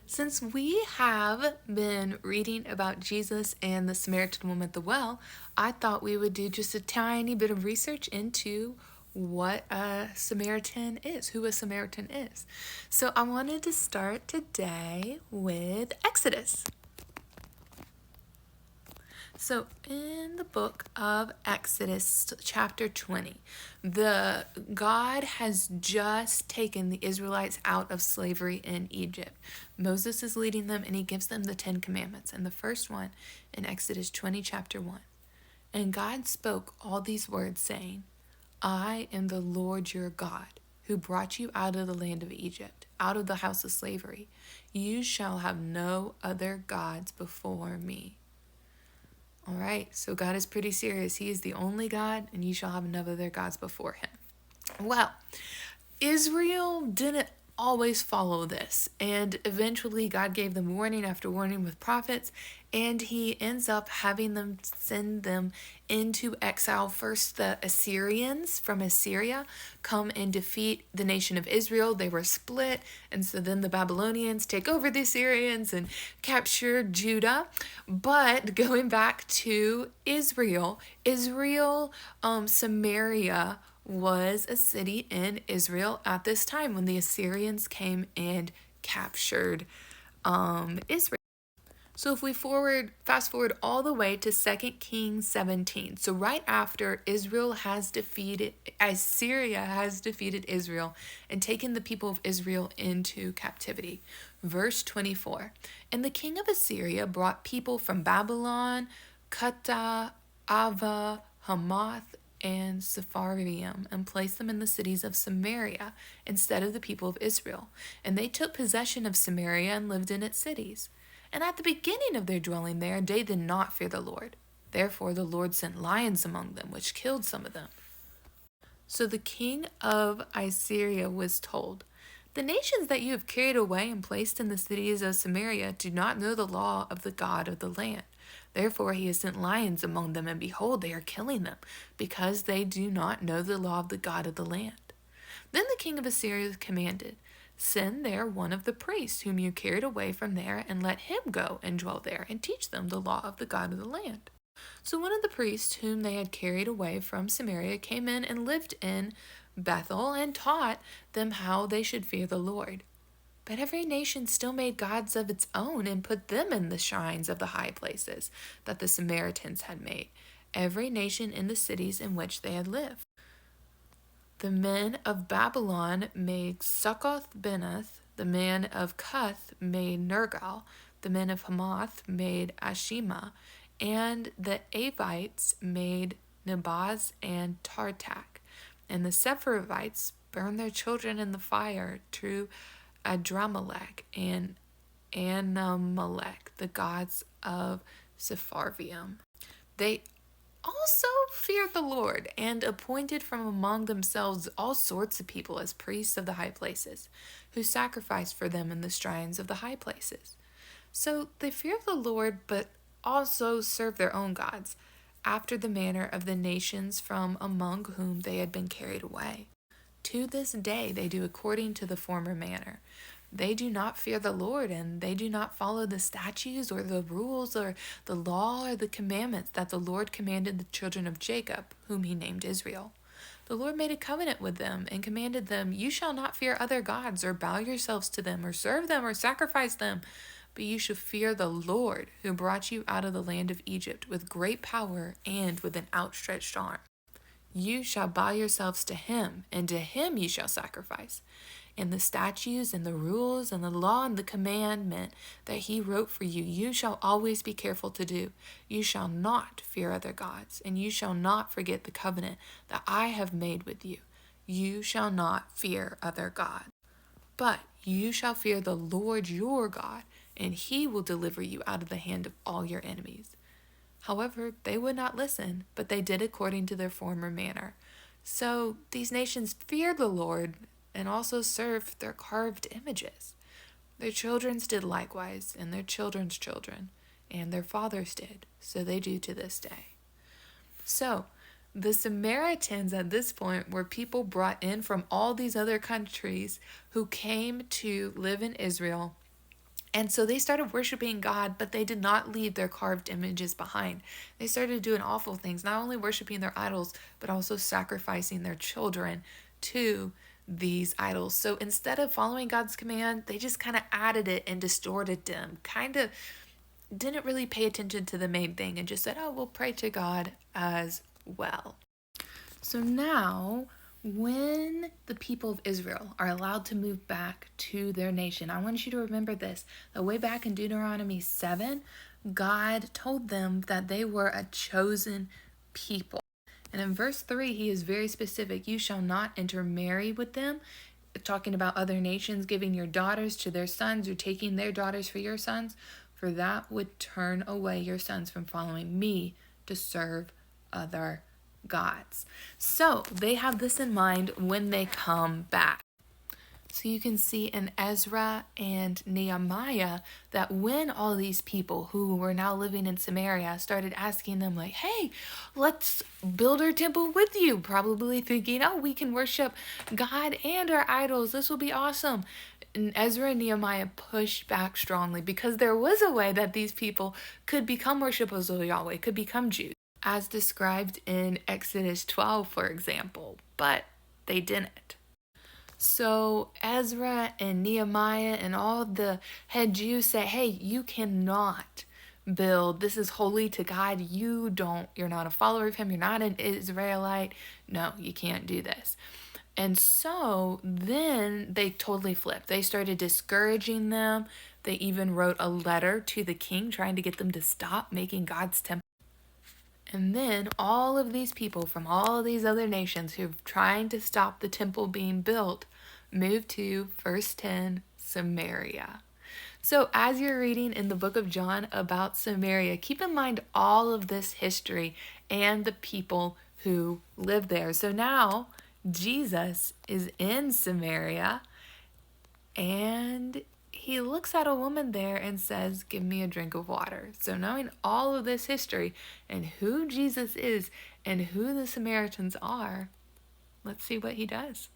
Since we have been reading about Jesus and the Samaritan woman at the well, I thought we would do just a tiny bit of research into what a Samaritan is, who a Samaritan is. So I wanted to start today with Exodus. So, in the book of Exodus, chapter 20, the God has just taken the Israelites out of slavery in Egypt. Moses is leading them and he gives them the 10 commandments. And the first one in Exodus 20, chapter 1. And God spoke all these words, saying, I am the Lord your God, who brought you out of the land of Egypt, out of the house of slavery. You shall have no other gods before me. All right, so God is pretty serious. He is the only God, and you shall have no other gods before him. Well, Israel didn't always follow this, and eventually God gave them warning after warning with prophets, and he ends up having them send them into exile. First, the Assyrians from Assyria come and defeat the nation of Israel. They were split, and so then the Babylonians take over the Assyrians and capture Judah. But going back to Israel, Samaria was a city in Israel at this time when the Assyrians came and captured Israel. So if we fast forward all the way to 2 Kings 17. So right after Assyria has defeated Israel and taken the people of Israel into captivity. Verse 24. And the king of Assyria brought people from Babylon, Cutha, Ava, Hamath, and Sepharvaim, and placed them in the cities of Samaria instead of the people of Israel. And they took possession of Samaria and lived in its cities. And at the beginning of their dwelling there, they did not fear the Lord. Therefore the Lord sent lions among them, which killed some of them. So the king of Assyria was told, the nations that you have carried away and placed in the cities of Samaria do not know the law of the God of the land. Therefore he has sent lions among them, and behold, they are killing them, because they do not know the law of the God of the land. Then the king of Assyria commanded, send there one of the priests whom you carried away from there, and let him go and dwell there, and teach them the law of the God of the land. So one of the priests whom they had carried away from Samaria came in and lived in Bethel, and taught them how they should fear the Lord. But every nation still made gods of its own and put them in the shrines of the high places that the Samaritans had made, every nation in the cities in which they had lived. The men of Babylon made Succoth-Benoth, the men of Cuth made Nergal, the men of Hamath made Ashima, and the Avites made Nebaz and Tartak, and the Sepharvites burned their children in the fire to Adramelech and Anamelech, the gods of Sepharvaim. They also feared the Lord and appointed from among themselves all sorts of people as priests of the high places, who sacrificed for them in the shrines of the high places. So they feared the Lord, but also served their own gods, after the manner of the nations from among whom they had been carried away. To this day they do according to the former manner. They do not fear the Lord, and they do not follow the statutes or the rules or the law or the commandments that the Lord commanded the children of Jacob, whom he named Israel. The Lord made a covenant with them and commanded them, you shall not fear other gods or bow yourselves to them or serve them or sacrifice them, but you shall fear the Lord, who brought you out of the land of Egypt with great power and with an outstretched arm. You shall bow yourselves to him, and to him you shall sacrifice. And the statutes and the rules and the law and the commandment that he wrote for you, you shall always be careful to do. You shall not fear other gods, and you shall not forget the covenant that I have made with you. You shall not fear other gods. But you shall fear the Lord your God, and he will deliver you out of the hand of all your enemies. However, they would not listen, but they did according to their former manner. So these nations feared the Lord and also served their carved images. Their children did likewise, and their children's children, and their fathers did. So they do to this day. So the Samaritans at this point were people brought in from all these other countries who came to live in Israel And so they started worshiping God, but they did not leave their carved images behind. They started doing awful things, not only worshiping their idols, but also sacrificing their children to these idols. So instead of following God's command, they just kind of added it and distorted them, kind of didn't really pay attention to the main thing and just said, oh, we'll pray to God as well. So now, when the people of Israel are allowed to move back to their nation, I want you to remember this. That way back in Deuteronomy 7, God told them that they were a chosen people. And in verse 3, he is very specific. You shall not intermarry with them, talking about other nations giving your daughters to their sons or taking their daughters for your sons, for that would turn away your sons from following me to serve other gods. So they have this in mind when they come back. So you can see in Ezra and Nehemiah that when all these people who were now living in Samaria started asking them like, hey, let's build our temple with you, probably thinking, oh, we can worship God and our idols. This will be awesome. And Ezra and Nehemiah pushed back strongly because there was a way that these people could become worshipers of Yahweh, could become Jews, as described in Exodus 12, for example, but they didn't. So Ezra and Nehemiah and all the head Jews say, hey, you cannot build. This is holy to God. You're not a follower of him. You're not an Israelite. No, you can't do this. And so then they totally flipped. They started discouraging them. They even wrote a letter to the king trying to get them to stop making God's temple. And then all of these people from all of these other nations who are trying to stop the temple being built moved to, verse 10, Samaria. So as you're reading in the book of John about Samaria, keep in mind all of this history and the people who live there. So now Jesus is in Samaria and he looks at a woman there and says, give me a drink of water. So knowing all of this history and who Jesus is and who the Samaritans are, let's see what he does.